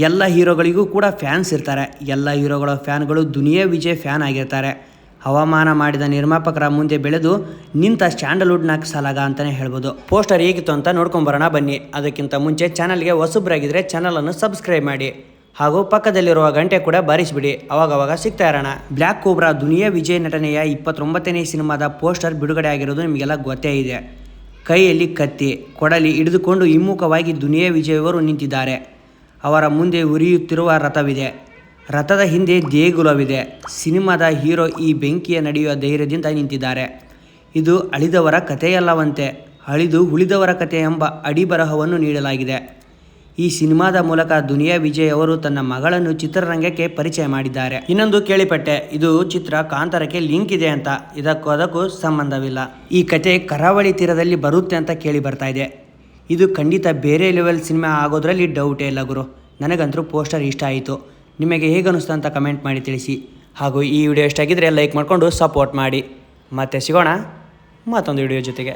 ಎಲ್ಲ ಹೀರೋಗಳಿಗೂ ಕೂಡ ಫ್ಯಾನ್ಸ್ ಇರ್ತಾರೆ. ಎಲ್ಲ ಹೀರೋಗಳ ಫ್ಯಾನ್ಗಳು ದುನಿಯಾ ವಿಜಯ್ ಫ್ಯಾನ್ ಆಗಿರ್ತಾರೆ. ಹವಾಮಾನ ಮಾಡಿದ ನಿರ್ಮಾಪಕರ ಮುಂದೆ ಬೆಳೆದು ನಿಂತ ಸ್ಯಾಂಡಲ್ವುಡ್ನ ಸಲಾಗ ಅಂತಲೇ ಹೇಳ್ಬೋದು. ಪೋಸ್ಟರ್ ಹೇಗಿತ್ತು ಅಂತ ನೋಡ್ಕೊಂಬರೋಣ ಬನ್ನಿ. ಅದಕ್ಕಿಂತ ಮುಂಚೆ ಚಾನಲ್ಗೆ ಹೊಸಬ್ರಾಗಿದ್ದರೆ ಚಾನಲನ್ನು ಸಬ್ಸ್ಕ್ರೈಬ್ ಮಾಡಿ ಹಾಗೂ ಪಕ್ಕದಲ್ಲಿರುವ ಗಂಟೆ ಕೂಡ ಬಾರಿಸಿಬಿಡಿ. ಅವಾಗವಾಗ ಸಿಗ್ತಾ ಇರೋಣ. ಬ್ಲ್ಯಾಕ್ ಕೋಬ್ರಾ ದುನಿಯಾ ವಿಜಯ್ ನಟನೆಯ 29ನೇ ಸಿನಿಮಾದ ಪೋಸ್ಟರ್ ಬಿಡುಗಡೆ ಆಗಿರೋದು ನಿಮಗೆಲ್ಲ ಗೊತ್ತೇ ಇದೆ. ಕೈಯಲ್ಲಿ ಕತ್ತಿ, ಕೊಡಲಿ ಹಿಡಿದುಕೊಂಡು ಹಿಮ್ಮುಖವಾಗಿ ದುನಿಯಾ ವಿಜಯ್ ಅವರು ನಿಂತಿದ್ದಾರೆ. ಅವರ ಮುಂದೆ ಉರಿಯುತ್ತಿರುವ ರಥವಿದೆ. ರಥದ ಹಿಂದೆ ದೇಗುಲವಿದೆ. ಸಿನಿಮಾದ ಹೀರೋ ಈ ಬೆಂಕಿಯ ನಡೆಯುವ ಧೈರ್ಯದಿಂದ ನಿಂತಿದ್ದಾರೆ. ಇದು ಅಳಿದವರ ಕಥೆಯಲ್ಲವಂತೆ, ಅಳಿದು ಉಳಿದವರ ಕಥೆ ಎಂಬ ಅಡಿಬರಹವನ್ನು ನೀಡಲಾಗಿದೆ. ಈ ಸಿನಿಮಾದ ಮೂಲಕ ದುನಿಯಾ ವಿಜಯ್ ಅವರು ತನ್ನ ಮಗಳನ್ನು ಚಿತ್ರರಂಗಕ್ಕೆ ಪರಿಚಯ ಮಾಡಿದ್ದಾರೆ. ಇನ್ನೊಂದು ಕೇಳಿಪಟ್ಟೆ, ಇದು ಚಿತ್ರ ಕಾಂತಾರಕ್ಕೆ ಲಿಂಕ್ ಇದೆ ಅಂತ. ಅದಕ್ಕೂ ಸಂಬಂಧವಿಲ್ಲ. ಈ ಕತೆ ಕರಾವಳಿ ತೀರದಲ್ಲಿ ಬರುತ್ತೆ ಅಂತ ಕೇಳಿ ಬರ್ತಾ ಇದೆ. ಇದು ಖಂಡಿತ ಬೇರೆ ಲೆವೆಲ್ ಸಿನಿಮಾ ಆಗೋದ್ರಲ್ಲಿ ಡೌಟೇ ಇಲ್ಲ ಗುರು. ನನಗಂತೂ ಪೋಸ್ಟರ್ ಇಷ್ಟ ಆಯಿತು. ನಿಮಗೆ ಹೇಗೆ ಅನಿಸ್ತು ಅಂತ ಕಮೆಂಟ್ ಮಾಡಿ ತಿಳಿಸಿ. ಹಾಗೂ ಈ ವಿಡಿಯೋ ಇಷ್ಟ ಆಗಿದ್ದರೆ ಲೈಕ್ ಮಾಡಿಕೊಂಡು ಸಪೋರ್ಟ್ ಮಾಡಿ. ಮತ್ತೆ ಸಿಗೋಣ ಮತ್ತೊಂದು ವಿಡಿಯೋ ಜೊತೆಗೆ.